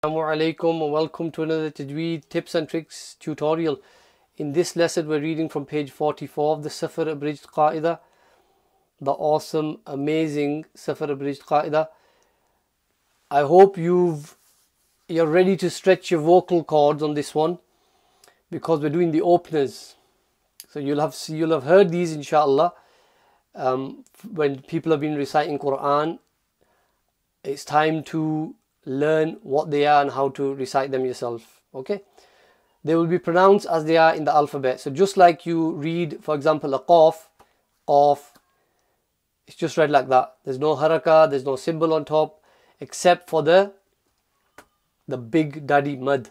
Assalaamu alaykum and welcome to another Tajweed tips and tricks tutorial. In this lesson we're reading from page 44 of the Safar Abridged Qaidah, the awesome, amazing Safar Abridged Qaidah. I hope you're ready to stretch your vocal cords on this one, because we're doing the openers. So you'll have heard these inshallah when people have been reciting Quran. It's time to learn what they are and how to recite them yourself. Okay, they will be pronounced as they are in the alphabet. So just like you read, for example, a qaf, it's just read like that. There's no haraka, there's no symbol on top, except for the big daddy mud.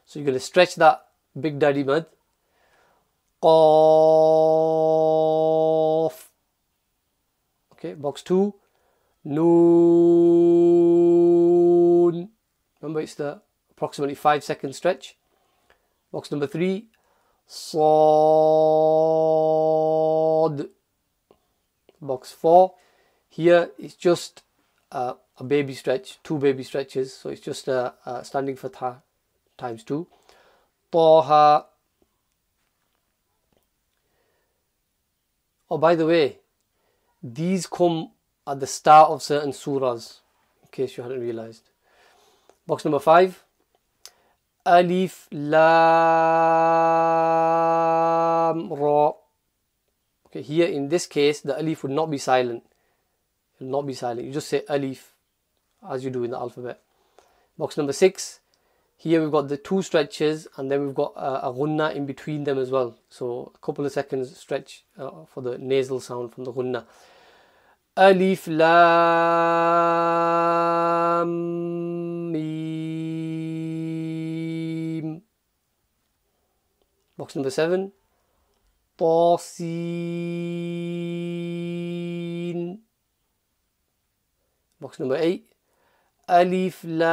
So you're going to stretch that big daddy mud. Qaf. Okay, box 2. Noon. Remember, it's the approximately 5-second stretch. Box number 3. Sad. Box 4. Here it's just a baby stretch, 2 baby stretches. So it's just standing for ta times 2. Taha. Oh, by the way, these come at the start of certain surahs, in case you hadn't realized. Box number 5. Alif Lam Ra. Okay, here in this case the alif would not be silent. It will not be silent. You just say alif as you do in the alphabet. Box number 6. Here we've got the 2 stretches, and then we've got a gunna in between them as well. So a couple of seconds stretch for the nasal sound from the gunna. Alif Lam Mim. Box number 7. Ta Sin. Box number 8. Alif Lam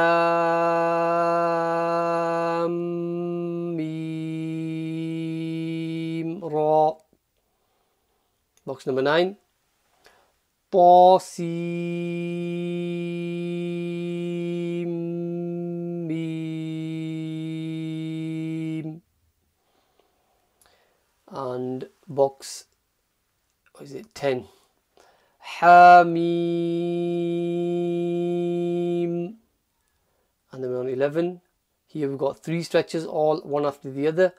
Mim Ra. Box number 9. Ta Sin Mim. And box, what is it, 10. Hamim. And then we're on 11. Here we've got 3 stretches, all one after the other.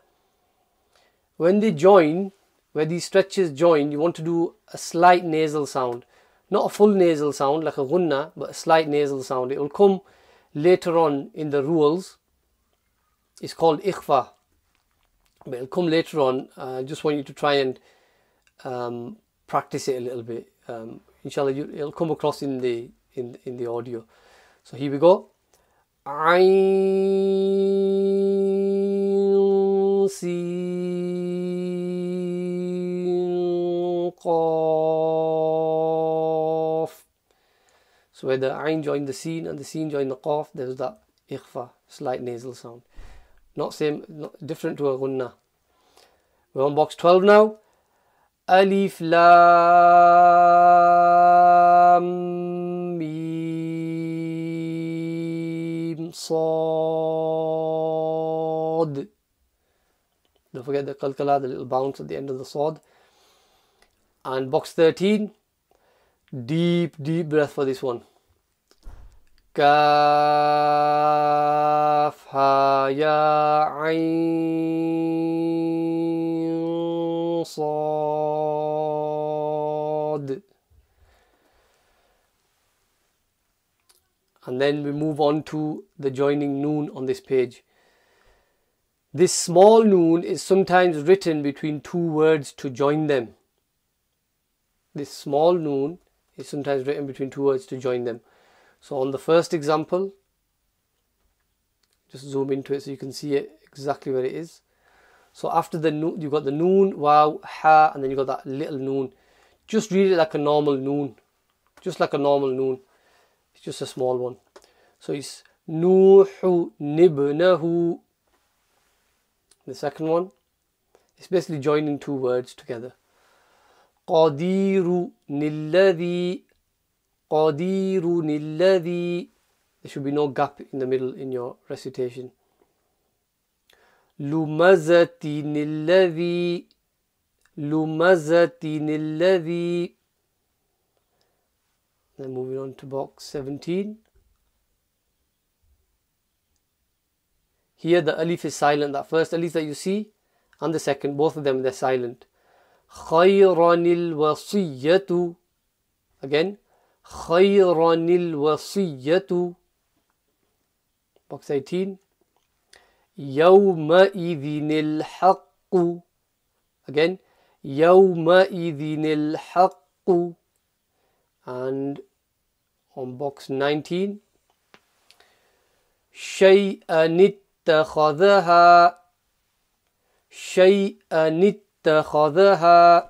When they join, where these stretches join, you want to do a slight nasal sound. Not a full nasal sound like a gunna, but a slight nasal sound. It will come later on in the rules. It's called ikhfa, but it'll come later on. I just want you to try and practice it a little bit. Inshallah, it'll come across in the audio. So here we go. Ayn Sin Qaf. So where the ayn joined the sin and the sin joined the qaf, there's that ikhfa, slight nasal sound. Not different to a gunna. We're on box 12 now. Alif Lam Mim Sad. Don't forget the qalqala, the little bounce at the end of the sad. And box 13. Deep breath for this one. Kaf Ha Ya Ayn Sad. And then we move on to the joining noon on this page. This small noon is sometimes written between 2 words to join them. This small noon is sometimes written between 2 words to join them. So on the first example, just zoom into it so you can see it exactly where it is. So after the noon, you've got the noon, wow, ha, and then you've got that little noon. Just read it like a normal noon. Just like a normal noon. It's just a small one. So it's Nuhu Nibnahu. The second one, it's basically joining 2 words together. قدير الذي There should be no gap in the middle in your recitation. لمزة الذي Then moving on to box 17. Here the alif is silent. That first alif that you see and the second, both of them, they're silent. خيرا الوصية. Again, خيرا الوصية. Box 18. يومئذ الحق. Again, يومئذ الحق. And on box 19. شيئا اتخذها. شيئا اتخذها.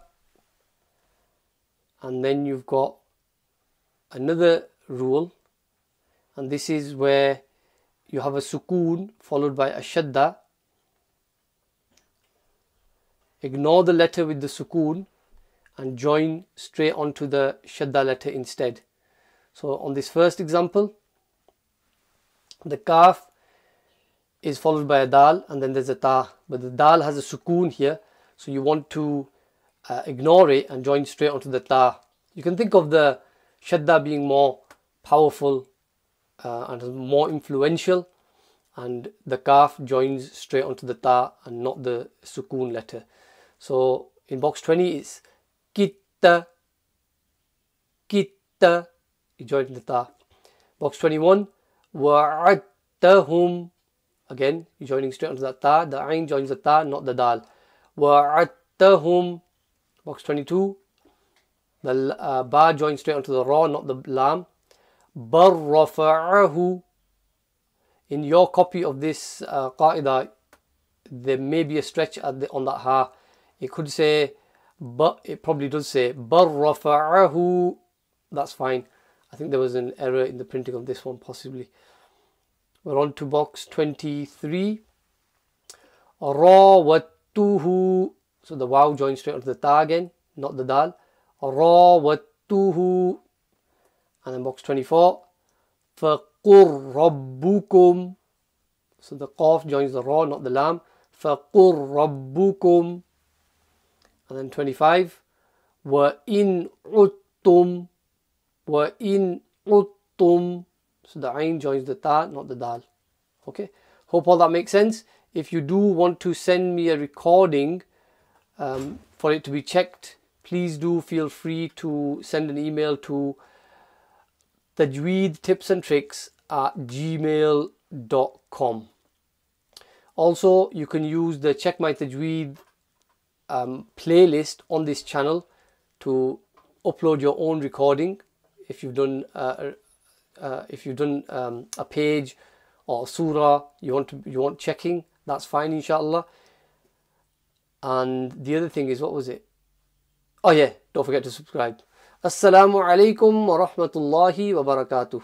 And then you've got another rule, and this is where you have a sukun followed by a shaddah. Ignore the letter with the sukun and join straight onto the shaddah letter instead. So on this first example, the kaf is followed by a dal and then there's a ta, but the dal has a sukun here, so you want to ignore it and join straight onto the ta. You can think of the shaddah being more powerful and more influential, and the kaf joins straight onto the ta and not the sukun letter. So in box 20 it's kitta, kitta, you join the ta. Box 21, wa'adtahum. Again, you're joining straight onto that ta. The ain joins the ta, not the dal. Wa'adtahum. Box 22, the ba joins straight onto the ra, not the lam. Bar rafa'ahu. In your copy of this qaidah, there may be a stretch on that ha. It could say, but it probably does say bar rafa'ahu. That's fine. I think there was an error in the printing of this one, possibly. We're on to box 23. Rawattuhu. So the waw joins straight onto the ta again, not the dal. Rawattuhu. And then box 24. Faqur rabbukum. So the qaf joins the ra, not the lam. Faqur rabbukum. And then 25. Wa in uttum. Wa in uttum. So the ain joins the ta, not the dal. Okay. Hope all that makes sense. If you do want to send me a recording for it to be checked, please do feel free to send an email to tajweedtipsandtricks@gmail.com. Also, you can use the Check My Tajweed playlist on this channel to upload your own recording. If you've done a page or a surah you want checking, that's fine, inshallah. And the other thing is, what was it? Oh yeah, don't forget to subscribe. Assalaamu alaykum wa rahmatullahi wa barakatuh.